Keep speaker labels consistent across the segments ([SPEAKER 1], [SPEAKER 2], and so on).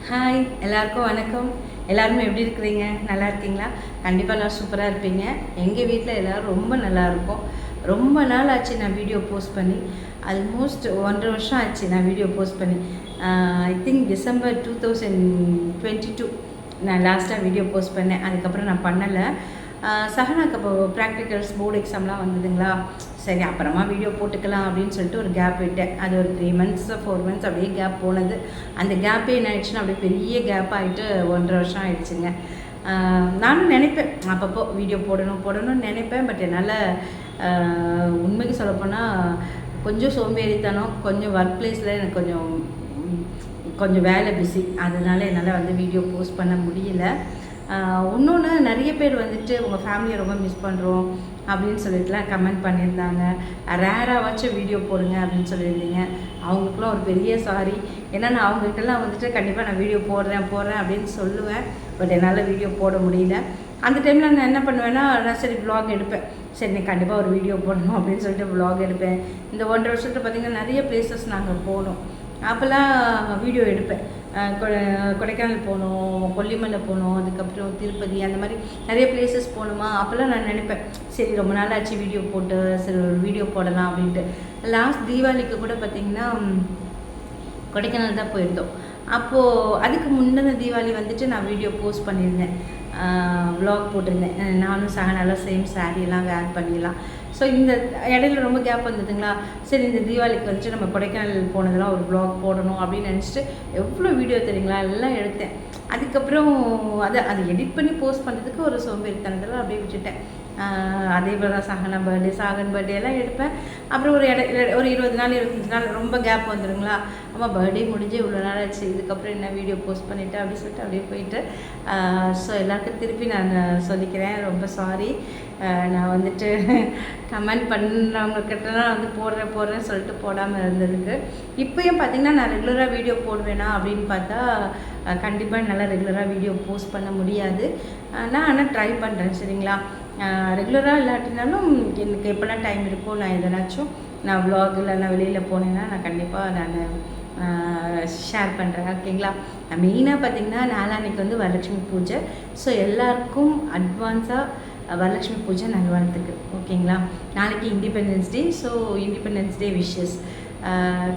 [SPEAKER 1] Hi எல்லாருக்கும் வணக்கம். எல்லாருமே எப்படி இருக்கிறீங்க? நல்லா இருக்கீங்களா? கண்டிப்பாக எல்லோரும் சூப்பராக இருப்பீங்க. எங்கள் வீட்டில் எல்லோரும் ரொம்ப நல்லா இருக்கும். ரொம்ப நாள் ஆச்சு நான் வீடியோ போஸ்ட் பண்ணி. ஆல்மோஸ்ட் 1.5 வருஷம் ஆச்சு நான் வீடியோ போஸ்ட் பண்ணி. ஐ திங்க் டிசம்பர் 2022 நான் லாஸ்ட்டாக வீடியோ போஸ்ட் பண்ணேன். அதுக்கப்புறம் நான் பண்ணலை. சஹனாக்கு அப்போ ப்ராக்டிகல்ஸ் போர்டு எக்ஸாம்லாம் வந்ததுங்களா, சரி அப்புறமா வீடியோ போட்டுக்கலாம் அப்படின்னு சொல்லிட்டு ஒரு கேப் விட்டேன். அது ஒரு 3 months 4 months அப்படியே கேப் போனது. அந்த கேப்பே என்ன ஆயிடுச்சுன்னா அப்படியே பெரிய கேப் ஆகிட்டு 1.5 வருஷம் ஆயிடுச்சுங்க. நானும் நினைப்பேன் அப்பப்போ வீடியோ போடணும்னு நினைப்பேன். பட் என்னால் உண்மைக்கு சொல்லப்போனால் கொஞ்சம் சோம்பேறித்தனம், கொஞ்சம் ஒர்க் பிளேஸில் எனக்கு கொஞ்சம் வேலை பிஸி, அதனால் என்னால் வந்து வீடியோ போஸ்ட் பண்ண முடியல. இன்னொன்று நிறைய பேர் வந்துட்டு உங்கள் ஃபேமிலியை ரொம்ப மிஸ் பண்ணுறோம் அப்படின்னு சொல்லிட்டுலாம் கமெண்ட் பண்ணியிருந்தாங்க. ரேராகவாச்சும் வீடியோ போடுங்க அப்படின்னு சொல்லியிருந்தீங்க. அவங்களுக்குலாம் ஒரு பெரிய சாரி. ஏன்னா நான் அவங்ககிட்டலாம் வந்துட்டு கண்டிப்பாக நான் வீடியோ போடுறேன் அப்படின்னு சொல்லுவேன். பட் என்னால் வீடியோ போட முடியல. அந்த டைமில் நான் என்ன பண்ணுவேன்னா, நான் சரி வ்ளாக் எடுப்பேன். சரி நீ கண்டிப்பாக ஒரு வீடியோ போடணும் அப்படின்னு சொல்லிட்டு வ்ளாக் எடுப்பேன். இந்த 1.5 வருஷத்தில் பார்த்திங்கன்னா நிறைய பிளேசஸ் நாங்கள் போனோம். அப்போல்லாம் வீடியோ எடுப்பேன். கொடைக்கானல் போனோம், கொல்லிமலை போனோம், அதுக்கப்புறம் திருப்பதி, அந்த மாதிரி நிறைய பிளேசஸ் போகணுமா. அப்போல்லாம் நான் நினைப்பேன் சரி ரொம்ப நாள் ஆச்சு வீடியோ போட்டு, சரி ஒரு வீடியோ போடலாம் அப்படின்ட்டு. லாஸ்ட் தீபாவளிக்கு கூட பார்த்திங்கன்னா கொடைக்கானல் தான் போயிருந்தோம். அப்போது அதுக்கு முந்தின தீபாவளி வந்துட்டு நான் வீடியோ போஸ்ட் பண்ணியிருந்தேன், வ்ளாக் போட்டிருந்தேன். நானும் சஹனாலாம் சேம் சாரீலாம் வேர் பண்ணிடலாம். ஸோ இந்த இடையில ரொம்ப கேப் வந்ததுங்களா, சரி இந்த தீபாவளிக்கு வந்துட்டு நம்ம கொடைக்கானல் போனதெல்லாம் ஒரு வ்ளாக் போடணும் அப்படின்னு நினச்சிட்டு எவ்வளோ வீடியோ தெரியுங்களா எல்லாம் எடுத்தேன். அதுக்கப்புறம் அதை எடிட் பண்ணி போஸ்ட் பண்ணுறதுக்கு ஒரு சோம்பேறித்தனத்தில் அப்படியே விட்டுட்டேன். அதே போல் தான் சாகன் பர்த்டே எல்லாம் எடுப்பேன். அப்புறம் ஒரு 20 நாள் 25 நாள் ரொம்ப கேப் வந்துடுங்களா, ஆமாம் பர்த்டே முடிஞ்சு இவ்வளோ நாள் ஆச்சு, இதுக்கப்புறம் என்ன வீடியோ போஸ்ட் பண்ணிவிட்டு அப்படின்னு சொல்லிட்டு அப்படியே போயிட்டு. ஸோ எல்லாருக்கும் திருப்பி நான் சொல்லிக்கிறேன், ரொம்ப சாரி. நான் வந்துட்டு கமெண்ட் பண்ணுறவங்கக்கிட்டலாம் வந்து போடுறேன்னு சொல்லிட்டு போடாமல் இருந்ததுக்கு. இப்போயும் பார்த்திங்கன்னா நான் ரெகுலராக வீடியோ போடுவேனா அப்படின்னு பார்த்தா கண்டிப்பாக என்னால் ரெகுலராக வீடியோ போஸ்ட் பண்ண முடியாது. நான் ஆனால் ட்ரை பண்ணுறேன், சரிங்களா. ரெகுலராக இல்லாட்டினாலும் எனக்கு எப்போல்லாம் டைம் இருக்கோ நான் எதனாச்சும் நான் வ்ளாக் இல்லை நான் வெளியில் போனேன்னா நான் கண்டிப்பாக நான் ஷேர் பண்ணுறேன், ஓகேங்களா. மெயினாக பார்த்திங்கன்னா நாளான்னைக்கு வந்து வரலட்சுமி பூஜை. ஸோ எல்லாருக்கும் அட்வான்ஸாக வரலட்சுமி பூஜை நல்வாழ்த்துக்கு, ஓகேங்களா. நாளைக்கு independence day. So independence day wishes.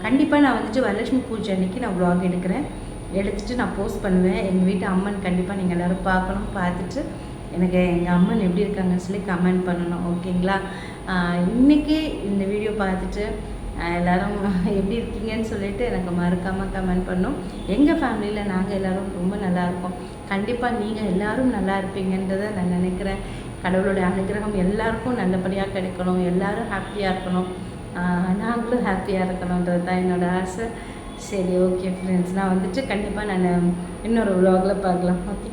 [SPEAKER 1] கண்டிப்பாக நான் வந்துட்டு வரலட்சுமி பூஜை அன்றைக்கி நான் வ்ளாக் எடுத்துகிட்டு நான் போஸ்ட் பண்ணுவேன். எங்கள் வீட்டு அம்மன் கண்டிப்பாக நீங்கள் எல்லோரும் பார்க்கணும். பார்த்துட்டு எனக்கு எங்கள் அம்மன் எப்படி இருக்காங்கன்னு சொல்லி கமெண்ட் பண்ணணும், ஓகேங்களா. இன்றைக்கி இந்த வீடியோ பார்த்துட்டு எல்லோரும் எப்படி இருக்கீங்கன்னு சொல்லிட்டு எனக்கு மறக்காமல் கமெண்ட் பண்ணணும். எங்கள் ஃபேமிலியில் நாங்கள் எல்லோரும் ரொம்ப நல்லாயிருக்கோம். கண்டிப்பாக நீங்கள் எல்லோரும் நல்லா இருப்பீங்கன்றதை நான் நினைக்கிறேன். கடவுளோட அனுகிரகம் எல்லாருக்கும் நல்லபடியாக கிடைக்கணும், எல்லோரும் ஹாப்பியாக இருக்கணும், நாங்களும் ஹாப்பியாக இருக்கணுன்றது தான் என்னோடய ஆசை. சரி, ஓகே ஃப்ரெண்ட்ஸ், நான் வந்துட்டு கண்டிப்பாக நான் இன்னொரு வ்ளாகில் பார்க்கலாம், ஓகே.